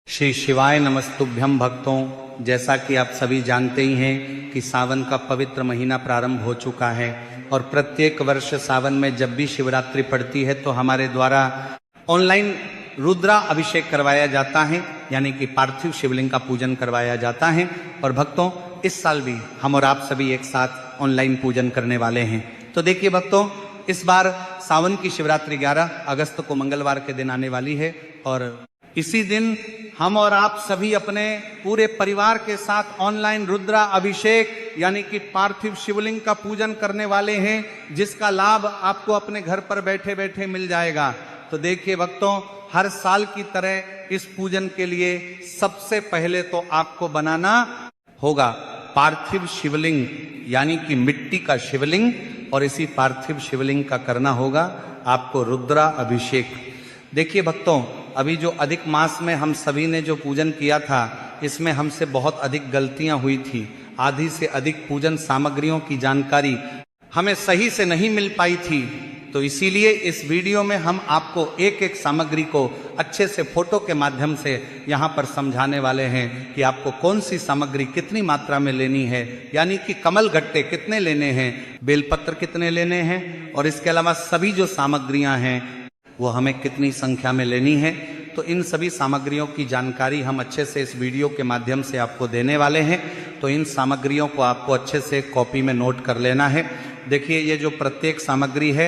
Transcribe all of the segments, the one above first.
श्री शिवाय नमस्तुभ्यम भक्तों, जैसा कि आप सभी जानते ही हैं कि सावन का पवित्र महीना प्रारंभ हो चुका है और प्रत्येक वर्ष सावन में जब भी शिवरात्रि पड़ती है तो हमारे द्वारा ऑनलाइन रुद्रा अभिषेक करवाया जाता है, यानी कि पार्थिव शिवलिंग का पूजन करवाया जाता है। और भक्तों, इस साल भी हम और आप सभी एक साथ ऑनलाइन पूजन करने वाले हैं। तो देखिए भक्तों, इस बार सावन की शिवरात्रि 11 अगस्त को मंगलवार के दिन आने वाली है और इसी दिन हम और आप सभी अपने पूरे परिवार के साथ ऑनलाइन रुद्रा अभिषेक यानी कि पार्थिव शिवलिंग का पूजन करने वाले हैं, जिसका लाभ आपको अपने घर पर बैठे बैठे मिल जाएगा। तो देखिए भक्तों, हर साल की तरह इस पूजन के लिए सबसे पहले तो आपको बनाना होगा पार्थिव शिवलिंग, यानी कि मिट्टी का शिवलिंग, और इसी पार्थिव शिवलिंग का करना होगा आपको रुद्रा अभिषेक। देखिए भक्तों, अभी जो अधिक मास में हम सभी ने जो पूजन किया था, इसमें हमसे बहुत अधिक गलतियां हुई थी। आधी से अधिक पूजन सामग्रियों की जानकारी हमें सही से नहीं मिल पाई थी। तो इसीलिए इस वीडियो में हम आपको एक एक सामग्री को अच्छे से फोटो के माध्यम से यहाँ पर समझाने वाले हैं कि आपको कौन सी सामग्री कितनी मात्रा में लेनी है, यानी कि कमल गट्टे कितने लेने हैं, बेलपत्र कितने लेने हैं, और इसके अलावा सभी जो सामग्रियाँ हैं वो हमें कितनी संख्या में लेनी है। तो इन सभी सामग्रियों की जानकारी हम अच्छे से इस वीडियो के माध्यम से आपको देने वाले हैं। तो इन सामग्रियों को आपको अच्छे से कॉपी में नोट कर लेना है। देखिए, ये जो प्रत्येक सामग्री है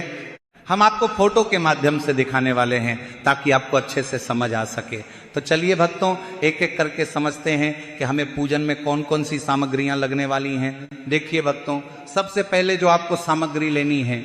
हम आपको फोटो के माध्यम से दिखाने वाले हैं ताकि आपको अच्छे से समझ आ सके। तो चलिए भक्तों, एक एक करके समझते हैं कि हमें पूजन में कौन कौन सी सामग्रियां लगने वाली हैं। देखिए भक्तों, सबसे पहले जो आपको सामग्री लेनी है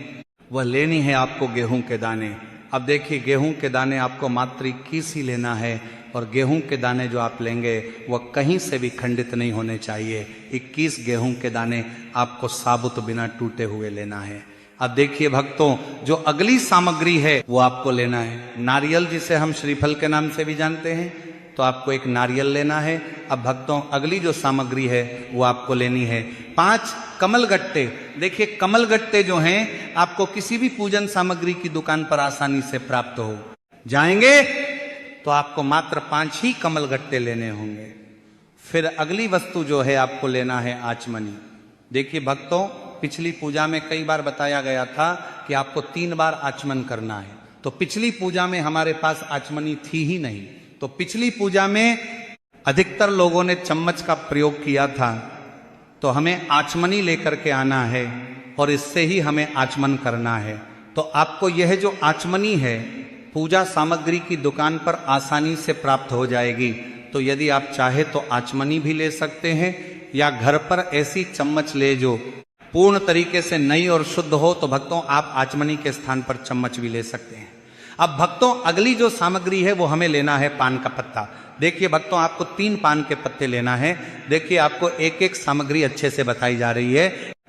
वह लेनी है आपको गेहूं के दाने। अब देखिए, गेहूं के दाने आपको मात्र 21 ही लेना है और गेहूं के दाने जो आप लेंगे वह कहीं से भी खंडित नहीं होने चाहिए। 21 गेहूं के दाने आपको साबुत बिना टूटे हुए लेना है। अब देखिए भक्तों, जो अगली सामग्री है वो आपको लेना है नारियल, जिसे हम श्रीफल के नाम से भी जानते हैं। तो आपको एक नारियल लेना है। अब भक्तों, अगली जो सामग्री है वो आपको लेनी है 5 कमल गट्टे। देखिए, कमल गट्टे जो हैं आपको किसी भी पूजन सामग्री की दुकान पर आसानी से प्राप्त हो जाएंगे, तो आपको मात्र 5 ही कमल गट्टे लेने होंगे। फिर अगली वस्तु जो है आपको लेना है आचमनी। देखिए भक्तों, पिछली पूजा में कई बार बताया गया था कि आपको 3 बार आचमन करना है। तो पिछली पूजा में हमारे पास आचमनी थी ही नहीं, तो पिछली पूजा में अधिकतर लोगों ने चम्मच का प्रयोग किया था। तो हमें आचमनी लेकर के आना है और इससे ही हमें आचमन करना है। तो आपको यह जो आचमनी है पूजा सामग्री की दुकान पर आसानी से प्राप्त हो जाएगी। तो यदि आप चाहे तो आचमनी भी ले सकते हैं, या घर पर ऐसी चम्मच ले जो पूर्ण तरीके से नई और शुद्ध हो, तो भक्तों आप आचमनी के स्थान पर चम्मच भी ले सकते हैं। अब भक्तों, अगली जो सामग्री है वो हमें लेना है पान का पत्ता। देखिए भक्तों, आपको 3 पान के पत्ते लेना है। देखिए, आपको एक एक सामग्री अच्छे से बताई जा रही है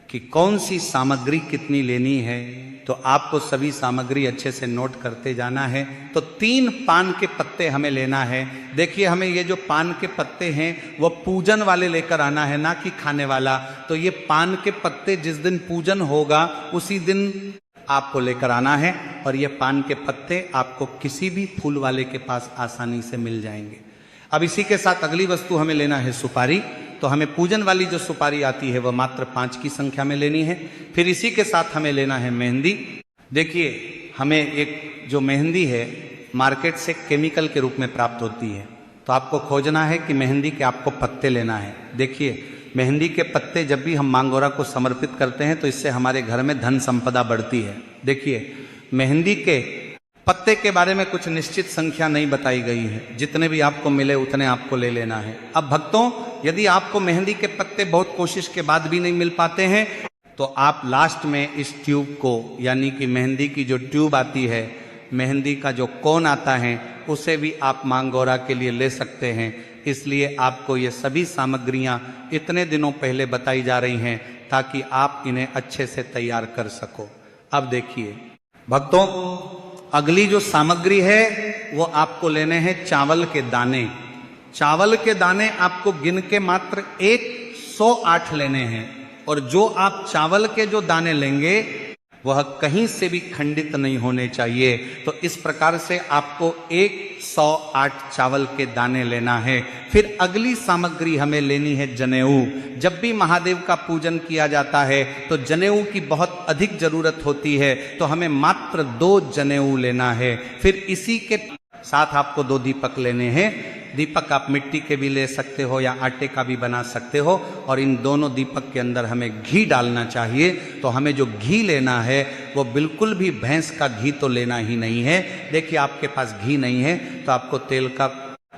कि कौन सी सामग्री कितनी लेनी है। तो आपको सभी सामग्री अच्छे से नोट करते जाना है। तो 3 पान के पत्ते हमें लेना है। देखिए, हमें ये जो पान के पत्ते हैं वो पूजन वाले लेकर आना है, ना कि खाने वाला। तो ये पान के पत्ते जिस दिन पूजन होगा उसी दिन आपको लेकर आना है, और ये पान के पत्ते आपको किसी भी फूल वाले के पास आसानी से मिल जाएंगे। अब इसी के साथ अगली वस्तु हमें लेना है सुपारी। तो हमें पूजन वाली जो सुपारी आती है वह मात्र 5 की संख्या में लेनी है। फिर इसी के साथ हमें लेना है मेहंदी। देखिए, हमें एक जो मेहंदी है मार्केट से केमिकल के रूप में प्राप्त होती है। तो आपको खोजना है कि मेहंदी के आपको पत्ते लेना है। देखिए, मेहंदी के पत्ते जब भी हम मां गौरा को समर्पित करते हैं तो इससे हमारे घर में धन संपदा बढ़ती है। देखिए, मेहंदी के पत्ते के बारे में कुछ निश्चित संख्या नहीं बताई गई है, जितने भी आपको मिले उतने आपको ले लेना है। अब भक्तों, यदि आपको मेहंदी के पत्ते बहुत कोशिश के बाद भी नहीं मिल पाते हैं, तो आप लास्ट में इस ट्यूब को, यानी कि मेहंदी की जो ट्यूब आती है, मेहंदी का जो कोन आता है, उसे भी आप मां गौरा के लिए ले सकते हैं। इसलिए आपको ये सभी सामग्रियां इतने दिनों पहले बताई जा रही हैं ताकि आप इन्हें अच्छे से तैयार कर सको। अब देखिए भक्तों, अगली जो सामग्री है वो आपको लेने हैं चावल के दाने। चावल के दाने आपको गिन के मात्र 108 लेने हैं, और जो आप चावल के जो दाने लेंगे वह कहीं से भी खंडित नहीं होने चाहिए। तो इस प्रकार से आपको 108 चावल के दाने लेना है। फिर अगली सामग्री हमें लेनी है जनेऊ। जब भी महादेव का पूजन किया जाता है तो जनेऊ की बहुत अधिक जरूरत होती है, तो हमें मात्र 2 जनेऊ लेना है। फिर इसी के साथ आपको 2 दीपक लेने हैं। दीपक आप मिट्टी के भी ले सकते हो या आटे का भी बना सकते हो। और इन दोनों दीपक के अंदर हमें घी डालना चाहिए। तो हमें जो घी लेना है वो बिल्कुल भी भैंस का घी तो लेना ही नहीं है। देखिए आपके पास घी नहीं है तो आपको तेल का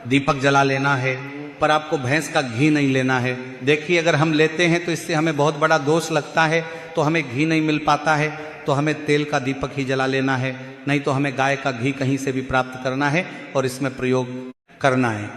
दीपक जला लेना है, पर आपको भैंस का घी नहीं लेना है। देखिए अगर हम लेते हैं तो इससे हमें बहुत बड़ा दोष लगता है, तो हमें घी नहीं मिल पाता है, तो हमें तेल का दीपक ही जला लेना है। नहीं तो हमें गाय का घी कहीं से भी प्राप्त करना है और इसमें प्रयोग करना है।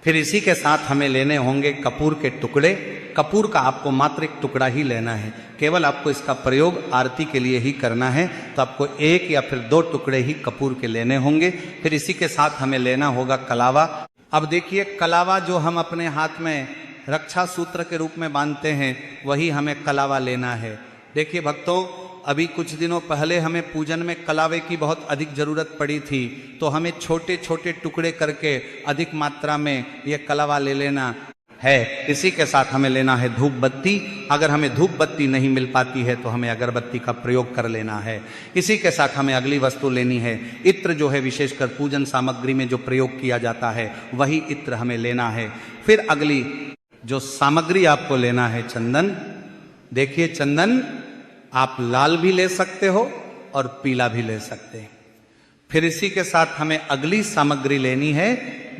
फिर इसी के साथ हमें लेने होंगे कपूर के टुकड़े। कपूर का आपको मात्र 1 टुकड़ा ही लेना है, केवल आपको इसका प्रयोग आरती के लिए ही करना है। तो आपको 1 या फिर 2 टुकड़े ही कपूर के लेने होंगे। फिर इसी के साथ हमें लेना होगा कलावा। अब देखिए कलावा जो हम अपने हाथ में रक्षा सूत्र के रूप में बांधते हैं, वही हमें कलावा लेना है। देखिए भक्तों, अभी कुछ दिनों पहले हमें पूजन में कलावे की बहुत अधिक जरूरत पड़ी थी, तो हमें छोटे छोटे टुकड़े करके अधिक मात्रा में ये कलावा ले लेना है। इसी के साथ हमें लेना है धूप बत्ती। अगर हमें धूप बत्ती नहीं मिल पाती है तो हमें अगरबत्ती का प्रयोग कर लेना है। इसी के साथ हमें अगली वस्तु लेनी है इत्र, जो है विशेषकर पूजन सामग्री में जो प्रयोग किया जाता है वही इत्र हमें लेना है। फिर अगली जो सामग्री आपको लेना है चंदन। देखिए चंदन आप लाल भी ले सकते हो और पीला भी ले सकते हैं। फिर इसी के साथ हमें अगली सामग्री लेनी है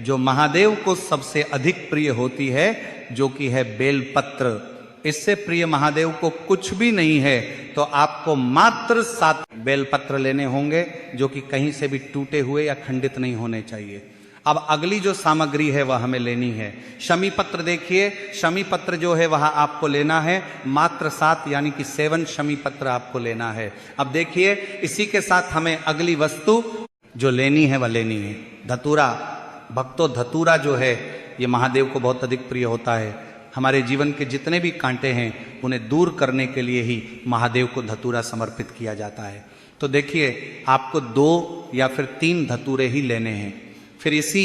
जो महादेव को सबसे अधिक प्रिय होती है, जो कि है बेलपत्र। इससे प्रिय महादेव को कुछ भी नहीं है, तो आपको मात्र 7 बेलपत्र लेने होंगे, जो कि कहीं से भी टूटे हुए या खंडित नहीं होने चाहिए। अब अगली जो सामग्री है वह हमें लेनी है शमी पत्र। देखिए शमी पत्र जो है वह आपको लेना है मात्र 7, यानी कि 7 शमी पत्र आपको लेना है। अब देखिए इसी के साथ हमें अगली वस्तु जो लेनी है वह लेनी है धतूरा। भक्तों धतूरा जो है ये महादेव को बहुत अधिक प्रिय होता है। हमारे जीवन के जितने भी कांटे हैं उन्हें दूर करने के लिए ही महादेव को धतूरा समर्पित किया जाता है। तो देखिए आपको 2 या फिर 3 धतूरे ही लेने हैं। फिर इसी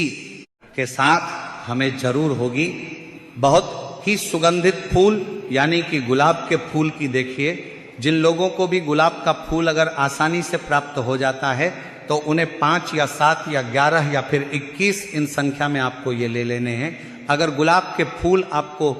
के साथ हमें जरूर होगी बहुत ही सुगंधित फूल, यानी कि गुलाब के फूल की। देखिए जिन लोगों को भी गुलाब का फूल अगर आसानी से प्राप्त हो जाता है तो उन्हें 5 या 7 या 11 या फिर 21 इन संख्या में आपको ये ले लेने हैं। अगर गुलाब के फूल आपको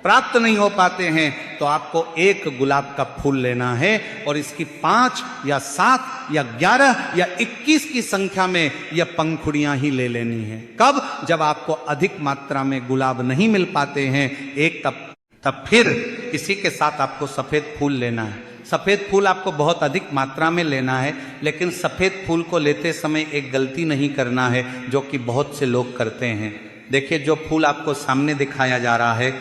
प्राप्त नहीं हो पाते हैं तो आपको 1 गुलाब का फूल लेना है और इसकी 5 या 7 या 11 या 21 की संख्या में यह पंखुड़ियां ही ले लेनी है। कब? जब आपको अधिक मात्रा में गुलाब नहीं मिल पाते हैं एक तब फिर इसी के साथ आपको सफेद फूल लेना है। सफेद फूल आपको बहुत अधिक मात्रा में लेना है, लेकिन सफेद फूल को लेते समय एक गलती नहीं करना है जो कि बहुत से लोग करते हैं। देखिए जो फूल आपको सामने दिखाया जा रहा है,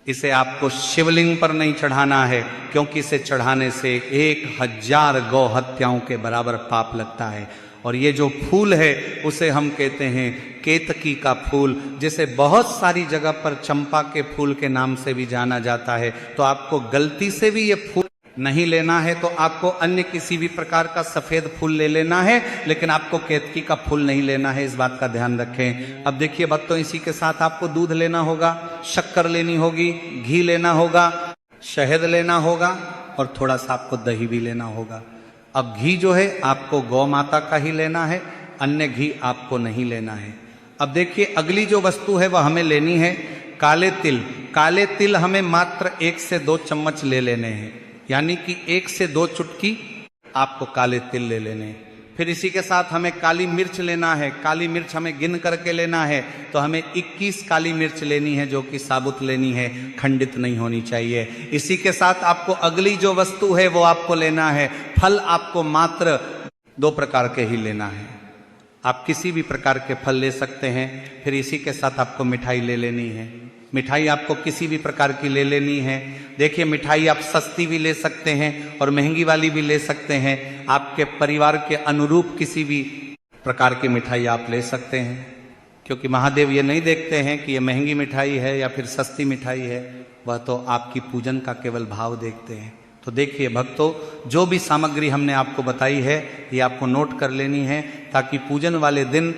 इसे आपको शिवलिंग पर नहीं चढ़ाना है, क्योंकि इसे चढ़ाने से 1000 गौ हत्याओं के बराबर पाप लगता है। और ये जो फूल है उसे हम कहते हैं केतकी का फूल, जिसे बहुत सारी जगह पर चंपा के फूल के नाम से भी जाना जाता है। तो आपको गलती से भी ये फूल नहीं लेना है तो आपको अन्य किसी भी प्रकार का सफेद फूल ले लेना है, लेकिन आपको केतकी का फूल नहीं लेना है, इस बात का ध्यान रखें। अब देखिए भक्तों इसी के साथ आपको दूध लेना होगा, शक्कर लेनी होगी, घी लेना होगा, शहद लेना होगा और थोड़ा सा आपको दही भी लेना होगा। अब घी जो है आपको गौ माता का ही लेना है, अन्य घी आपको नहीं लेना है। अब देखिए अगली जो वस्तु है वह हमें लेनी है काले तिल। काले तिल हमें मात्र 1 से 2 चम्मच ले लेने हैं, यानी कि 1 से 2 चुटकी आपको काले तिल ले लेने हैं। फिर इसी के साथ हमें काली मिर्च लेना है। काली मिर्च हमें गिन करके लेना है, तो हमें 21 काली मिर्च लेनी है, जो कि साबुत लेनी है, खंडित नहीं होनी चाहिए। इसी के साथ आपको अगली जो वस्तु है वो आपको लेना है फल। आपको मात्र 2 प्रकार के ही लेना है, आप किसी भी प्रकार के फल ले सकते हैं। फिर इसी के साथ आपको मिठाई ले लेनी है। मिठाई आपको किसी भी प्रकार की ले लेनी है। देखिए मिठाई आप सस्ती भी ले सकते हैं और महंगी वाली भी ले सकते हैं। आपके परिवार के अनुरूप किसी भी प्रकार की मिठाई आप ले सकते हैं, क्योंकि महादेव ये नहीं देखते हैं कि ये महंगी मिठाई है या फिर सस्ती मिठाई है, वह तो आपकी पूजन का केवल भाव देखते हैं। तो देखिए भक्तों, जो भी सामग्री हमने आपको बताई है ये आपको नोट कर लेनी है, ताकि पूजन वाले दिन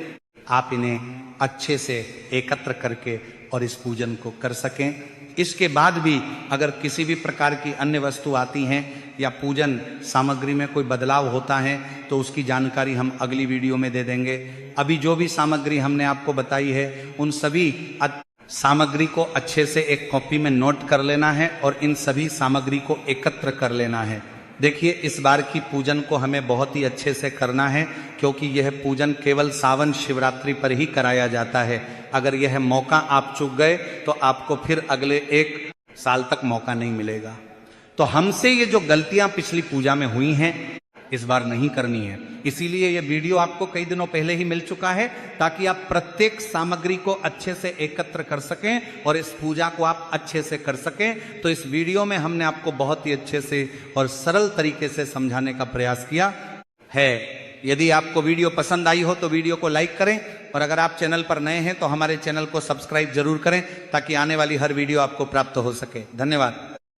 आप इन्हें अच्छे से एकत्र करके और इस पूजन को कर सकें। इसके बाद भी अगर किसी भी प्रकार की अन्य वस्तु आती हैं या पूजन सामग्री में कोई बदलाव होता है तो उसकी जानकारी हम अगली वीडियो में दे देंगे। अभी जो भी सामग्री हमने आपको बताई है उन सभी सामग्री को अच्छे से एक कॉपी में नोट कर लेना है और इन सभी सामग्री को एकत्र कर लेना है। देखिए, इस बार की पूजन को हमें बहुत ही अच्छे से करना है, क्योंकि यह पूजन केवल सावन शिवरात्रि पर ही कराया जाता है। अगर यह मौका आप चूक गए तो आपको फिर अगले 1 साल तक मौका नहीं मिलेगा। तो हमसे ये जो गलतियां पिछली पूजा में हुई हैं इस बार नहीं करनी है। इसीलिए ये वीडियो आपको कई दिनों पहले ही मिल चुका है, ताकि आप प्रत्येक सामग्री को अच्छे से एकत्र कर सकें और इस पूजा को आप अच्छे से कर सकें। तो इस वीडियो में हमने आपको बहुत ही अच्छे से और सरल तरीके से समझाने का प्रयास किया है। यदि आपको वीडियो पसंद आई हो तो वीडियो को लाइक करें, और अगर आप चैनल पर नए हैं तो हमारे चैनल को सब्सक्राइब जरूर करें, ताकि आने वाली हर वीडियो आपको प्राप्त हो सके। धन्यवाद।